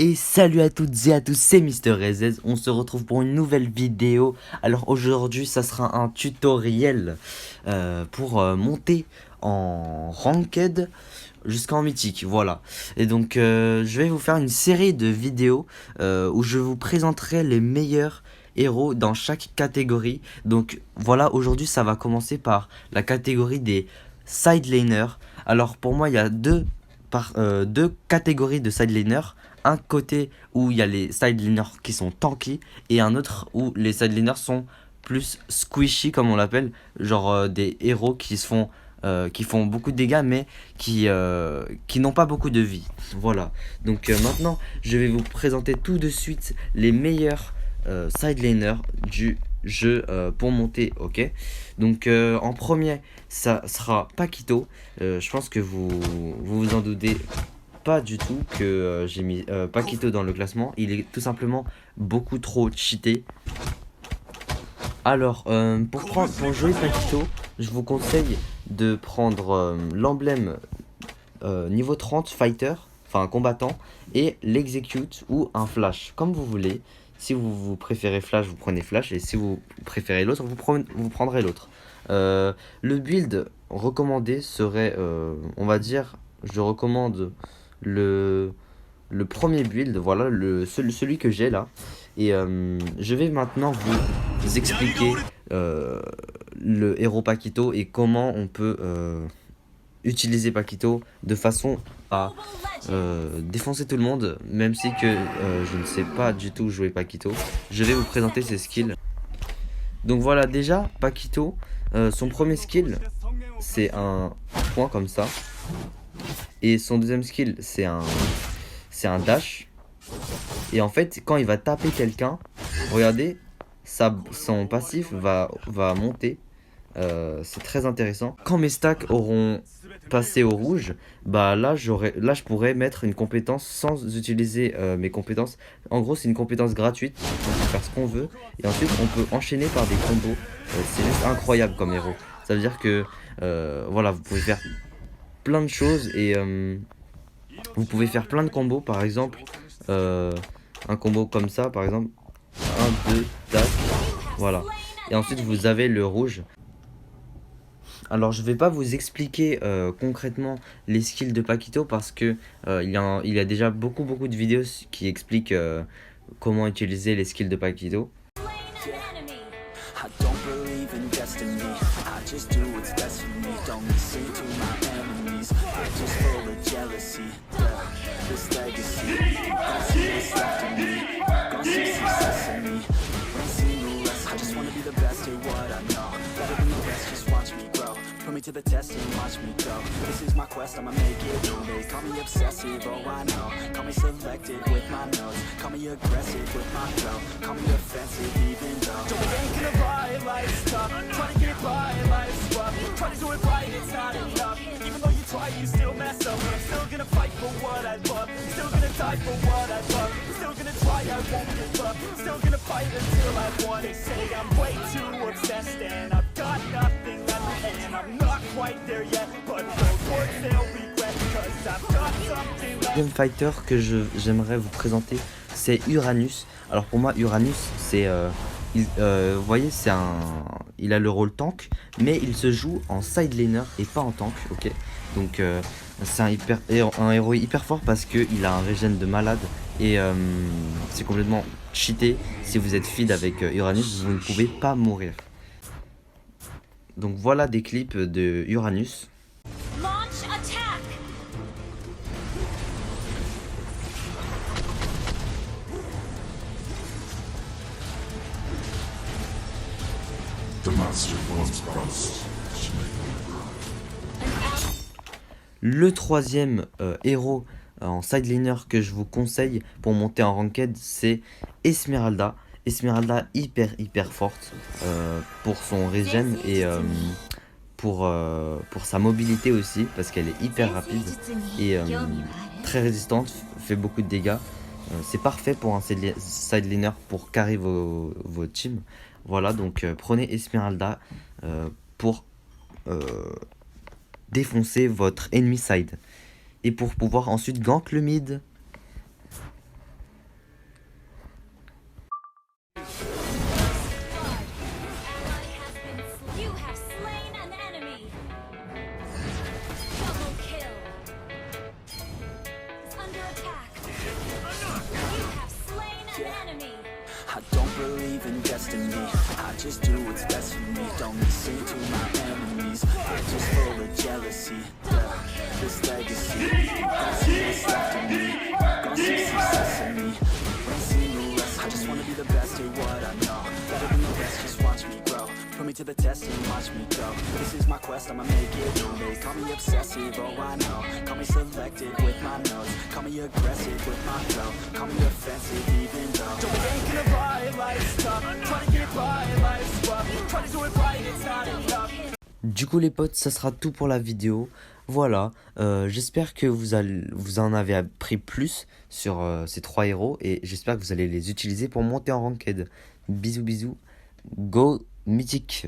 Et salut à toutes et à tous, c'est Mister Rezez, on se retrouve pour une nouvelle vidéo. Alors aujourd'hui ça sera un tutoriel pour monter en Ranked jusqu'en mythique, voilà. Et donc je vais vous faire une série de vidéos où je vous présenterai les meilleurs héros dans chaque catégorie. Donc voilà, aujourd'hui ça va commencer par la catégorie des side laners. Alors pour moi il y a deux catégories de side laners. Un côté où il y a les side laners qui sont tanky et un autre où les side laners sont plus squishy comme on l'appelle, genre des héros qui font beaucoup de dégâts mais qui n'ont pas beaucoup de vie. Voilà. Donc maintenant, je vais vous présenter tout de suite les meilleurs side laners du jeu pour monter, ok. Donc en premier, ça sera Paquito. Je pense que vous en doutez pas du tout que j'ai mis Paquito dans le classement. Il est tout simplement beaucoup trop cheaté. Alors, pour jouer Paquito, je vous conseille de prendre l'emblème niveau 30 fighter, enfin combattant, et l'execute ou un flash, comme vous voulez. Si vous préférez flash, vous prenez flash, et si vous préférez l'autre, vous prendrez l'autre. Le build recommandé serait, on va dire, je recommande le, le premier build, voilà, celui que j'ai là. Et je vais maintenant vous expliquer le héros Paquito et comment on peut utiliser Paquito de façon à défoncer tout le monde, même si que je ne sais pas du tout jouer Paquito. Je vais vous présenter ses skills. Donc voilà, déjà, Paquito, son premier skill, c'est un point comme ça. Et son deuxième skill, c'est un dash. Et en fait, quand il va taper quelqu'un, regardez, son passif va monter. C'est très intéressant. Quand mes stacks auront passé au rouge, bah là je pourrais mettre une compétence sans utiliser mes compétences. En gros, c'est une compétence gratuite, on peut faire ce qu'on veut et ensuite on peut enchaîner par des combos. C'est juste incroyable comme héros. Ça veut dire que voilà, vous pouvez faire plein de choses et vous pouvez faire plein de combos. Par exemple, un combo comme ça, par exemple, un 2 tac, voilà. Et ensuite vous avez le rouge. Alors je vais pas vous expliquer concrètement les skills de Paquito parce que il y a déjà beaucoup de vidéos qui expliquent comment utiliser les skills de Paquito. Put me to the test and watch me go. This is my quest, I'ma make it through. They call me obsessive, oh I know. Call me selective with my nose. Call me aggressive with my flow. Call me offensive even though don't ain't gonna buy life's tough. Try to get by, life's rough. Try to do it right, it's not enough. Even though you try, you still mess up. I'm still gonna fight for what I love. Still gonna die for what I love. Still gonna try, I won't give up. Still gonna fight until I won. They say I'm way too obsessed and I've got nothing left and I'm not quite there yet, but those words they'll regret because I've got something left. Le deuxième fighter que j'aimerais vous présenter, c'est Uranus. Alors pour moi, Uranus, c'est vous voyez, il a le rôle tank, mais il se joue en side laner et pas en tank, ok. Donc c'est un héros hyper fort parce qu'il a un régène de malade et c'est complètement cheaté. Si vous êtes feed avec Uranus, vous ne pouvez pas mourir. Donc voilà des clips de Uranus. Launch attack! The master once promised. Le troisième héros en side laner que je vous conseille pour monter en ranked, c'est Esmeralda. Esmeralda hyper forte pour son régène et pour sa mobilité aussi parce qu'elle est hyper rapide et très résistante, fait beaucoup de dégâts. C'est parfait pour un side laner pour carry vos teams. Voilà, donc prenez Esmeralda pour défoncer votre ennemi side et pour pouvoir ensuite gank le mid. attack. You have slain an enemy. I don't believe in destiny, I just do what's best for me. Don't listen to my enemies, they're just full of jealousy. Yeah, this legacy, gonna see what's left of me. Gonna see success in me, ain't seen the rest. I just wanna be the best at what I know, better than the rest, just watch me grow. Put me to the test and watch me go. This is my quest, I'ma make it known. They call me obsessive, oh I know. Call me selective with my notes. Call me aggressive with my flow. Call me offensive even though Joe, it ain't gonna buy, life's tough. Try to get by, life's rough. Try to do it right, it's not enough. Du coup les potes, ça sera tout pour la vidéo. Voilà, j'espère que vous en avez appris plus sur ces 3 héros. Et j'espère que vous allez les utiliser pour monter en ranked. Bisous bisous, go mythique.